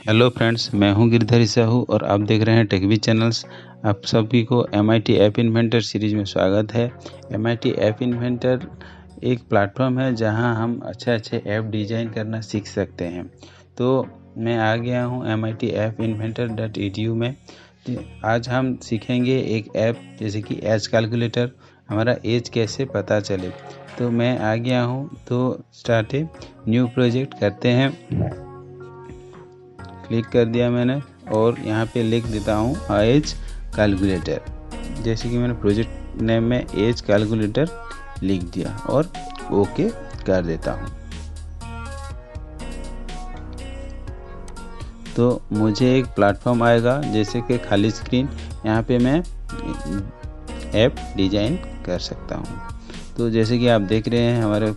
Hello friends, मैं हूं गिरधर साहू और आप देख रहे हैं टेकवी चैनल्स। आप सभी को MIT ऐप इन्वेंटर सीरीज में स्वागत है। MIT ऐप इन्वेंटर एक प्लेटफॉर्म है जहां हम अच्छे ऐप डिज़ाइन करना सीख सकते हैं। तो मैं आ गया हूं MIT ऐप इन्वेंटर.edu में। आज हम सीखेंगे एक ऐप जैसे कि एज कैलकुलेटर, हमारा एज कैसे पता चले। तो मैं आ गया हूं, तो स्टार्ट ए न्यू प्रोजेक्ट करते हैं। क्लिक कर दिया मैंने और यहाँ पे लिख देता हूँ एज कैलकुलेटर। जैसे कि मैंने प्रोजेक्ट नेम में एज कैलकुलेटर लिख दिया और ओके कर देता हूँ। तो मुझे एक प्लेटफॉर्म आएगा जैसे कि खाली स्क्रीन, यहाँ पे मैं ऐप डिज़ाइन कर सकता हूँ। तो जैसे कि आप देख रहे हैं हमारे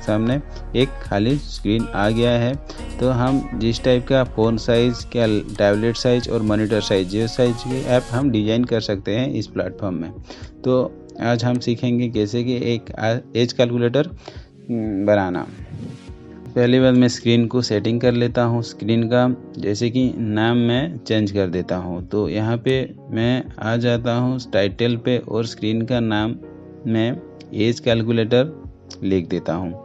सामने एक खाली स्क्रीन आ गया है। तो हम जिस टाइप का फ़ोन साइज़, क्या टैबलेट साइज़ और मॉनिटर साइज़, ये साइज़ के ऐप हम डिज़ाइन कर सकते हैं इस प्लेटफॉर्म में। तो आज हम सीखेंगे कैसे कि एक एज कैलकुलेटर बनाना। पहली बार मैं स्क्रीन को सेटिंग कर लेता हूँ। स्क्रीन का जैसे कि नाम मैं चेंज कर देता हूँ। तो यहाँ पे मैं आ जाता हूँ टाइटल पे और स्क्रीन का नाम मैं एज कैलकुलेटर लिख देता हूँ।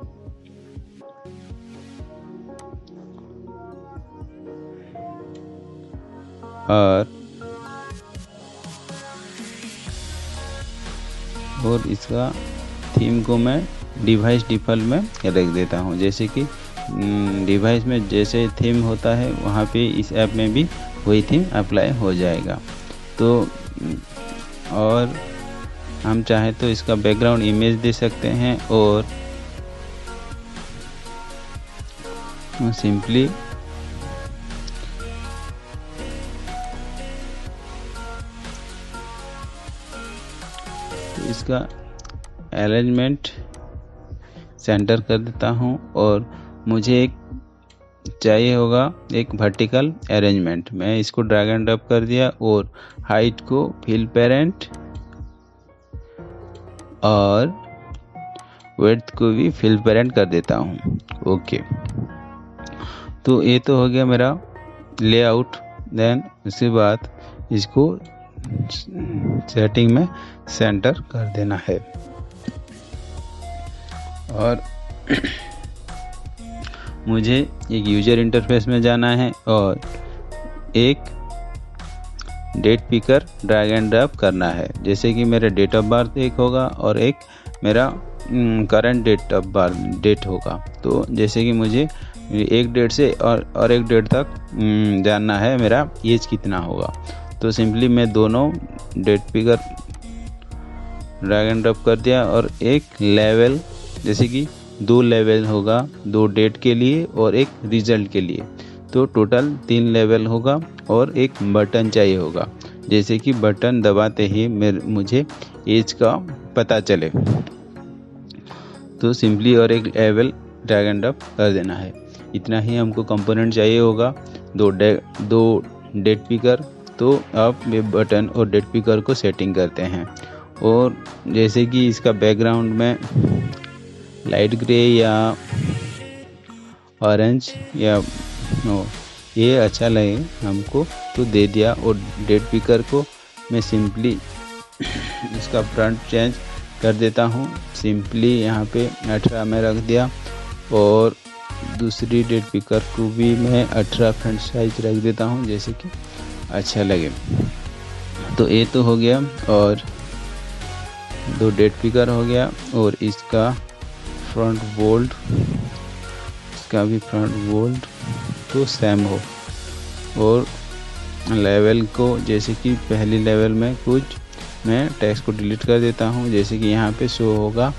और इसका थीम को मैं डिवाइस डिफ़ॉल्ट में रख देता हूँ। जैसे कि डिवाइस में जैसे थीम होता है वहाँ पे इस ऐप में भी वही थीम अप्लाई हो जाएगा। तो और हम चाहें तो इसका बैकग्राउंड इमेज दे सकते हैं और सिंपली तो इसका अरेंजमेंट सेंटर कर देता हूँ और मुझे एक चाहिए होगा एक वर्टिकल अरेंजमेंट। मैं इसको ड्रैग एंड ड्रॉप कर दिया और हाइट को फिल पेरेंट और विड्थ को भी फिल पेरेंट कर देता हूँ। ओके, तो ये तो हो गया मेरा लेआउट। देन उसके बाद इसको सेटिंग में सेंटर कर देना है और मुझे एक यूजर इंटरफेस में जाना है और एक date picker drag and drop करना है। जैसे कि मेरा डेट ऑफ बर्थ एक होगा और एक मेरा current date of birth date होगा। तो जैसे कि मुझे एक डेट से और एक डेट तक जानना है मेरा एज कितना होगा। तो सिंपली मैं दोनों date picker drag and drop कर दिया और एक लेवल, जैसे कि 2 लेवल होगा, 2 डेट के लिए और एक रिजल्ट के लिए। तो टोटल 3 लेवल होगा और एक बटन चाहिए होगा, जैसे कि बटन दबाते ही मुझे एज का पता चले। तो सिंपली और एक लेवल ड्रैग एंड ड्रॉप कर देना है। इतना ही हमको कंपोनेंट चाहिए होगा। 2 डेट पिकर। तो आप बटन और डेट पिकर को सेटिंग करते हैं और जैसे कि इसका बैकग्राउंड में लाइट ग्रे या ऑरेंज या ये अच्छा लगे हमको तो दे दिया। और डेट पिकर को मैं सिंपली इसका फ्रंट चेंज कर देता हूँ। सिंपली यहाँ पे 18 में रख दिया और दूसरी डेट पिकर को भी मैं 18 फ्रंट साइज रख देता हूँ, जैसे कि अच्छा लगे। तो ये तो हो गया और 2 डेट पिकर हो गया और इसका फ्रंट बोल्ड, इसका भी फ्रंट बोल्ड तो सेम हो। और लेवल को जैसे कि पहली लेवल में कुछ मैं टेक्स्ट को डिलीट कर देता हूँ। जैसे कि यहाँ पे शो होगा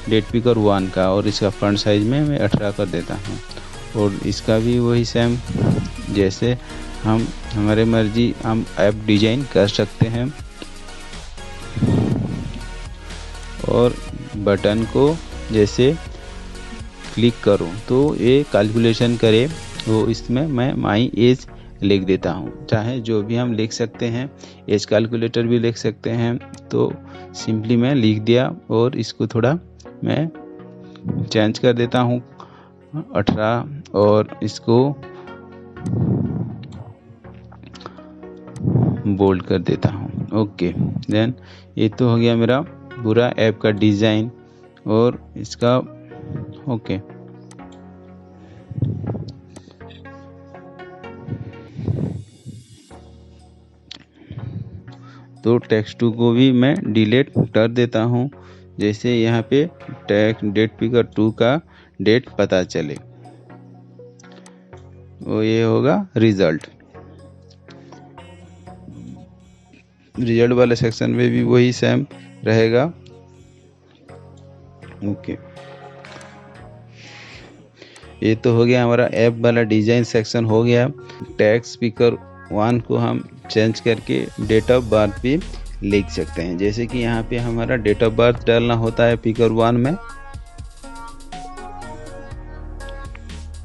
डेट पिकर 1 का और इसका फ्रंट साइज में मैं 18 कर देता हूँ। और इसका भी वही सेम, जैसे हम हमारे मर्जी हम ऐप डिज़ाइन कर सकते हैं। और बटन को जैसे क्लिक करूं तो ये कैलकुलेशन करे, वो इसमें मैं माई एज लिख देता हूं। चाहे जो भी हम लिख सकते हैं, एज कैलकुलेटर भी लिख सकते हैं। तो सिंपली मैं लिख दिया और इसको थोड़ा मैं चेंज कर देता हूं 18 और इसको बोल्ड कर देता हूँ। ओके, देन ये तो हो गया मेरा पूरा ऐप का डिज़ाइन और इसका। ओके, तो टेक्स्ट टू को भी मैं डिलीट कर देता हूँ, जैसे यहाँ पे डेट पिकर 2 का डेट पता चले। वो ये होगा रिजल्ट वाले सेक्शन में भी वही सेम रहेगा। ओके, ये तो हो गया हमारा ऐप वाला डिजाइन सेक्शन हो गया। टेक्स्ट स्पीकर 1 को हम चेंज करके डेट ऑफ बर्थ भी लिख सकते हैं, जैसे कि यहाँ पे हमारा डेट ऑफ बर्थ डालना होता है पिकर 1 में,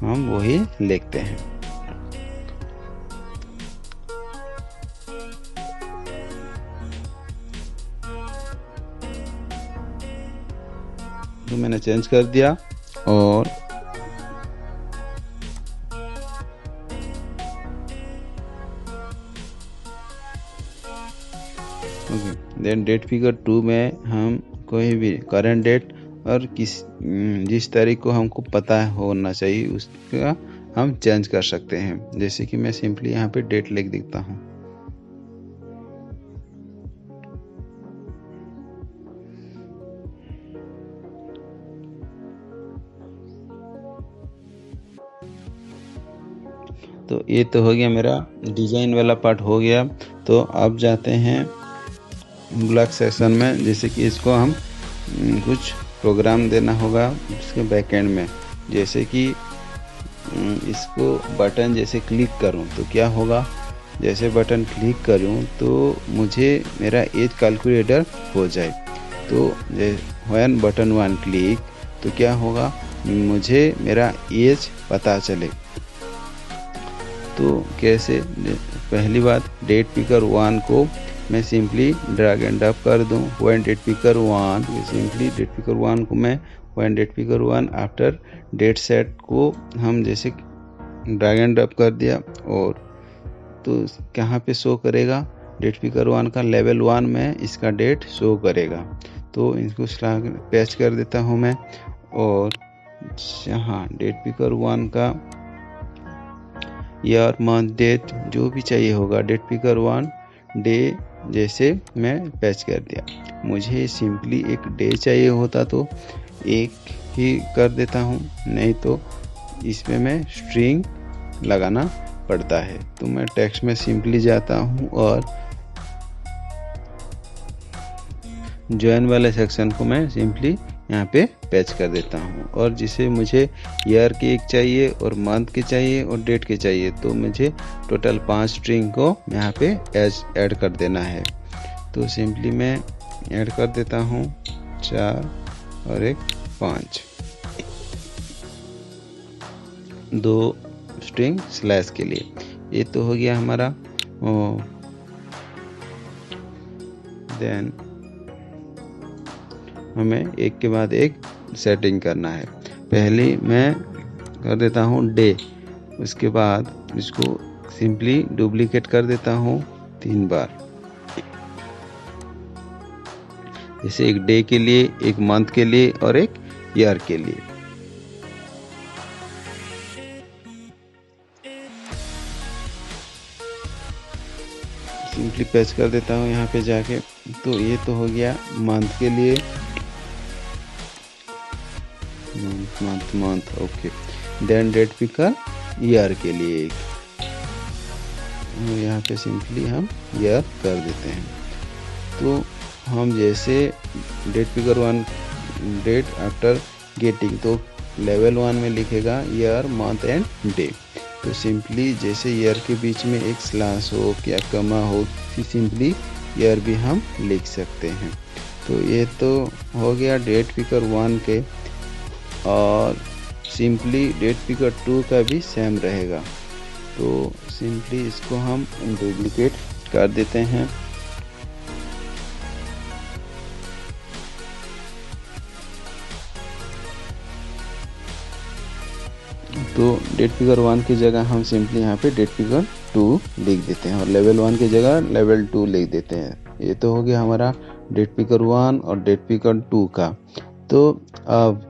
हम वही लिखते हैं। तो मैंने चेंज कर दिया और देन डेट फिगर 2 में हम कोई भी करंट डेट और जिस तारीख को हमको पता होना चाहिए उसका हम चेंज कर सकते हैं, जैसे कि मैं सिंपली यहाँ पे डेट लिख देता हूँ। तो ये तो हो गया मेरा डिज़ाइन वाला पार्ट हो गया। तो अब जाते हैं ब्लॉक सेक्शन में, जैसे कि इसको हम कुछ प्रोग्राम देना होगा इसके बैकएंड में, जैसे कि इसको बटन जैसे क्लिक करूं तो क्या होगा, जैसे बटन क्लिक करूं तो मुझे मेरा एज कैलकुलेटर हो जाए। तो व्हेन बटन 1 क्लिक तो क्या होगा, मुझे मेरा एज पता चले। तो कैसे, पहली बात डेट पिकर 1 को मैं सिंपली ड्रैग एंड ड्रॉप कर दूं। When date picker 1 simply date picker 1 को मैं when date picker 1 after date set को हम जैसे ड्रैग एंड ड्रॉप कर दिया, और तो कहाँ पे शो करेगा, डेट पिकर 1 का लेवल 1 में इसका डेट शो करेगा। तो इसको पेस्ट कर देता हूँ मैं, और यहाँ डेट पिकर 1 का ईयर मंथ डेट जो भी चाहिए होगा, डेट पिकर 1 डे जैसे मैं पैच कर दिया। मुझे सिंपली एक डे चाहिए होता तो एक ही कर देता हूँ, नहीं तो इसमें मैं स्ट्रिंग लगाना पड़ता है। तो मैं टेक्स्ट में सिंपली जाता हूँ और जॉइन वाले सेक्शन को मैं सिंपली यहाँ पे पैच कर देता हूँ, और जिसे मुझे ईयर के एक चाहिए और मंथ के चाहिए और डेट के चाहिए, तो मुझे टोटल 5 स्ट्रिंग को यहाँ पे ऐड कर देना है। तो सिंपली मैं ऐड कर देता हूँ 4 और एक 5, 2 स्ट्रिंग स्लैश के लिए। ये तो हो गया हमारा। देन हमें एक के बाद एक सेटिंग करना है। पहले मैं कर देता हूँ डे, उसके बाद इसको सिंपली डुप्लीकेट कर देता हूँ 3 बार, जैसे एक डे के लिए, एक मंथ के लिए और एक ईयर के लिए। सिंपली पेस्ट कर देता हूँ यहाँ पे जाके। तो ये तो हो गया मंथ के लिए, month okay. Then date picker year के लिए एक, यहाँ पे सिंपली हम ईयर कर देते हैं। तो हम जैसे date picker 1 date after getting, तो लेवल 1 में लिखेगा ईयर मंथ एंड डे। तो सिंपली जैसे ईयर के बीच में एक स्लैश हो या कमा हो, सिंपली ईयर भी हम लिख सकते हैं। तो ये तो हो गया डेट पिकर 1 के, और सिंपली डेट पिकर 2 का भी सेम रहेगा। तो सिंपली इसको हम डुप्लीकेट कर देते हैं। तो डेट पिकर 1 की जगह हम सिंपली यहाँ पे डेट पिकर 2 लिख देते हैं और लेवल 1 की जगह लेवल 2 लिख देते हैं। ये तो हो गया हमारा डेट पिकर 1 और डेट पिकर 2 का। तो अब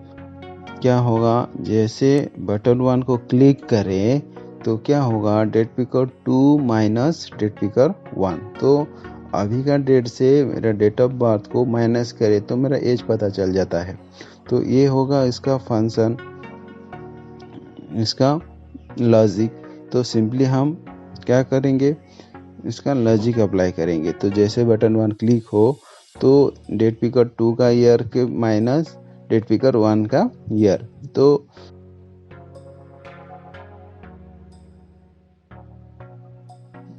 क्या होगा, जैसे बटन 1 को क्लिक करें तो क्या होगा, date picker 2 minus date picker 1। तो अभी का डेट से मेरा डेट ऑफ बर्थ को माइनस करे तो मेरा एज पता चल जाता है। तो ये होगा इसका फंक्शन, इसका लॉजिक। तो सिंपली हम क्या करेंगे, इसका लॉजिक अप्लाई करेंगे। तो जैसे बटन 1 क्लिक हो तो डेट पिकर 2 का ईयर के माइनस डेट पिकर 1 का ईयर। तो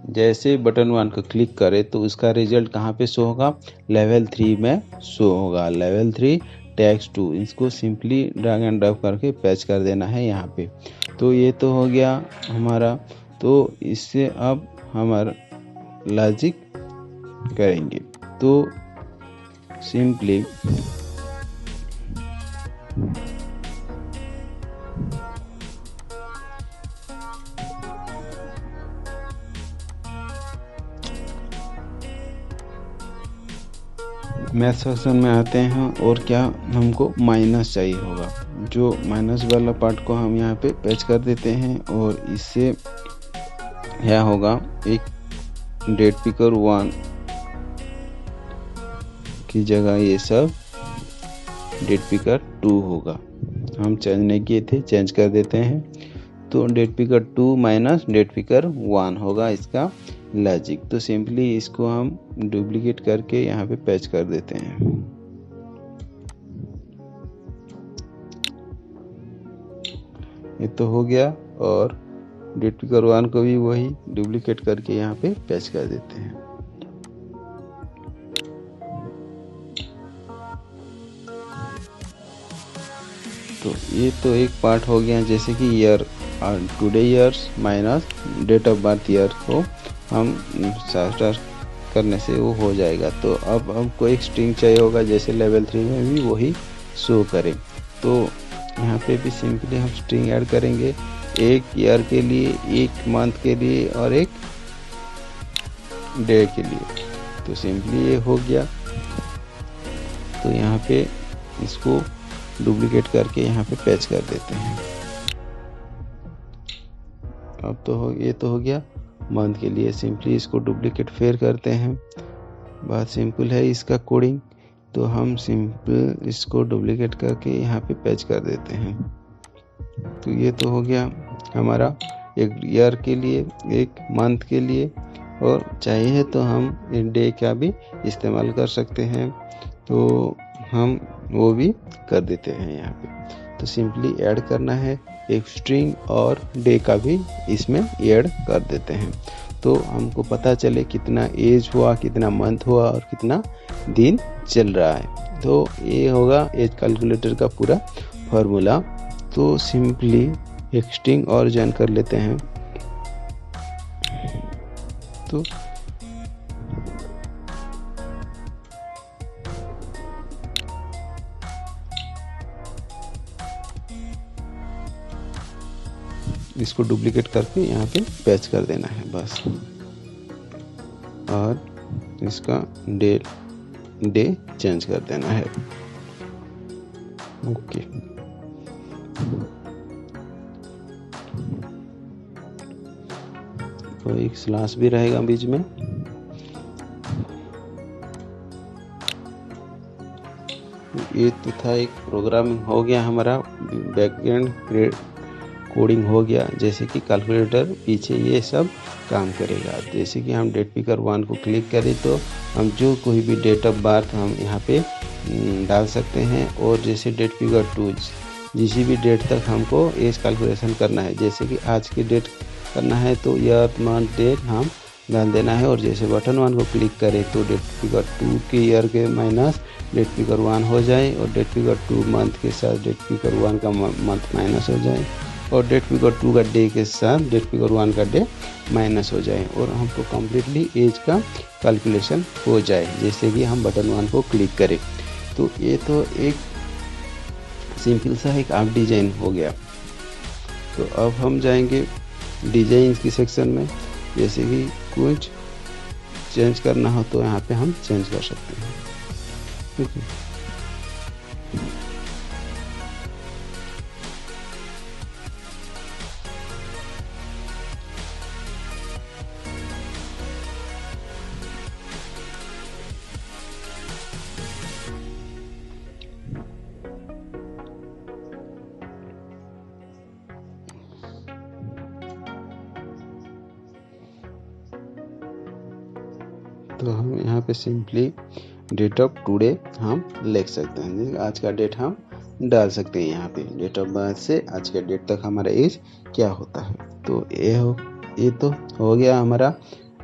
जैसे बटन 1 को क्लिक करें तो उसका रिजल्ट कहाँ पे शो होगा, लेवल 3 में शो होगा। लेवल 3 टैक्स 2, इसको सिंपली ड्रैग एंड ड्रॉप करके पैच कर देना है यहाँ पे। तो ये तो हो गया हमारा। तो इससे अब हमारा लॉजिक करेंगे। तो सिंपली मैथ सेक्शन में आते हैं और क्या हमको माइनस चाहिए होगा। जो माइनस वाला पार्ट को हम यहाँ पे पैच कर देते हैं और इससे क्या होगा, एक डेट पिकर 1 की जगह ये सब डेट पिकर 2 होगा। हम चेंज नहीं किए थे, चेंज कर देते हैं। तो date picker 2 minus date picker 1 होगा इसका लॉजिक। तो सिंपली इसको हम डुप्लीकेट करके यहाँ पे पैच कर देते हैं। ये तो हो गया और डेट पिकर 1 को भी वही डुप्लीकेट करके यहाँ पे पैच कर देते हैं। तो ये तो एक पार्ट हो गया, जैसे कि year today years minus date of birth year को हम स्टार्ट करने से वो हो जाएगा। तो अब हमको एक स्ट्रिंग चाहिए होगा, जैसे लेवल 3 में भी वही शो करें। तो यहाँ पे भी सिंपली हम स्ट्रिंग ऐड करेंगे, एक ईयर के लिए, एक मंथ के लिए और एक डे के लिए। तो सिंपली ये हो गया। तो यहाँ पे इसको डुप्लीकेट करके यहाँ पे पैच कर देते हैं। अब तो ये तो हो गया मंथ के लिए। सिंपली इसको डुप्लीकेट फिर करते हैं। बहुत सिंपल है इसका कोडिंग। तो हम सिंपल इसको डुप्लीकेट करके यहाँ पे पैच कर देते हैं। तो ये तो हो गया हमारा एक ईयर के लिए, एक मंथ के लिए, और चाहिए तो हम डे का भी इस्तेमाल कर सकते हैं। तो हम वो भी कर देते हैं यहाँ पे। तो सिंपली ऐड करना है एक स्ट्रिंग और डे का भी इसमें ऐड कर देते हैं। तो हमको पता चले कितना एज हुआ, कितना मंथ हुआ और कितना दिन चल रहा है। तो ये होगा एज कैलकुलेटर का पूरा फॉर्मूला। तो सिंपली एक स्ट्रिंग और जॉइन कर लेते हैं। तो इसको डुप्लीकेट करके यहाँ पे पैच कर देना है बस। और इसका डे चेंज कर देना है। ओके। तो एक स्लैश भी रहेगा बीच में। ये तो था एक प्रोग्रामिंग हो गया हमारा, बैकएंड कोडिंग हो गया। जैसे कि कैलकुलेटर पीछे ये सब काम करेगा। जैसे कि हम डेट पिकर 1 को क्लिक करें तो हम जो कोई भी डेट ऑफ बर्थ हम यहाँ पे डाल सकते हैं। और जैसे डेट पिकर 2 जिस भी डेट तक हमको एज कैलकुलेशन करना है, जैसे कि आज की डेट करना है तो ईयर मंथ डेट हम डाल देना है। और जैसे बटन 1 को क्लिक करें तो डेट पिकर 2 के ईयर के माइनस डेट पिकर 1 हो जाए, और डेट पिकर 2 मंथ के साथ डेट पिकर 1 का मंथ माइनस हो जाए, और डेट पिकर 2 का डे के साथ डेट पिकर 1 का डे माइनस हो जाए, और हमको कम्प्लीटली एज का कैलकुलेशन हो जाए जैसे कि हम बटन 1 को क्लिक करें। तो ये तो एक सिंपल सा एक ऐप डिजाइन हो गया। तो अब हम जाएंगे डिजाइन की सेक्शन में। जैसे कि कुछ चेंज करना हो तो यहाँ पे हम चेंज कर सकते हैं। ठीक है। तो हम यहाँ पे सिंपली डेट ऑफ टुडे हम लिख सकते हैं। आज का डेट हम डाल सकते हैं। यहाँ पे डेट ऑफ बर्थ से आज के डेट तक हमारा एज क्या होता है। तो ये तो हो गया हमारा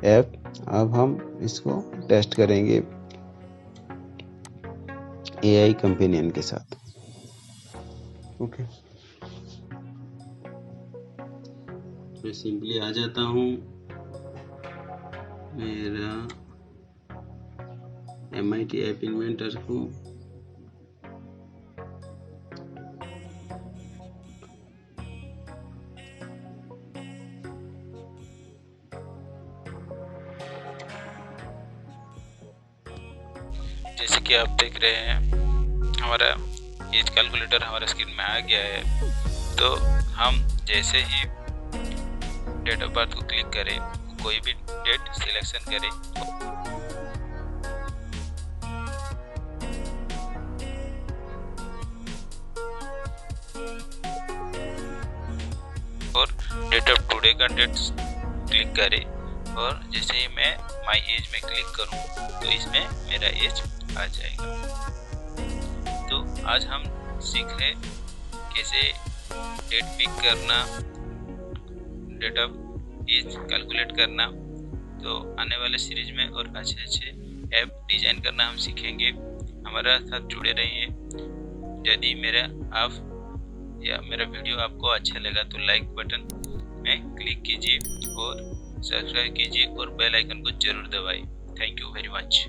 ऐप। अब हम इसको टेस्ट करेंगे AI कंपेनियन के साथ। ओके, मैं सिंपली आ जाता हूँ मेरा MIT ऐप इन्वेंटर को। जैसे कि आप देख रहे हैं हमारा एज कैलकुलेटर हमारा स्क्रीन में आ गया है। तो हम जैसे ही डेट ऑफ बर्थ को क्लिक करें, कोई भी डेट सिलेक्शन करें और डेट ऑफ टुडे का डेट क्लिक करें, और जैसे ही मैं माई एज में क्लिक करूं तो इसमें मेरा एज आ जाएगा। तो आज हम सीख रहे कैसे डेट पिक करना, डेट ऑफ एज कैलकुलेट करना। तो आने वाले सीरीज में और अच्छे अच्छे ऐप डिजाइन करना हम सीखेंगे। हमारे साथ जुड़े रहिए। यदि मेरा वीडियो आपको अच्छा लगा तो लाइक बटन में क्लिक कीजिए और सब्सक्राइब कीजिए और बेल आइकन को जरूर दबाइए। Thank you very much.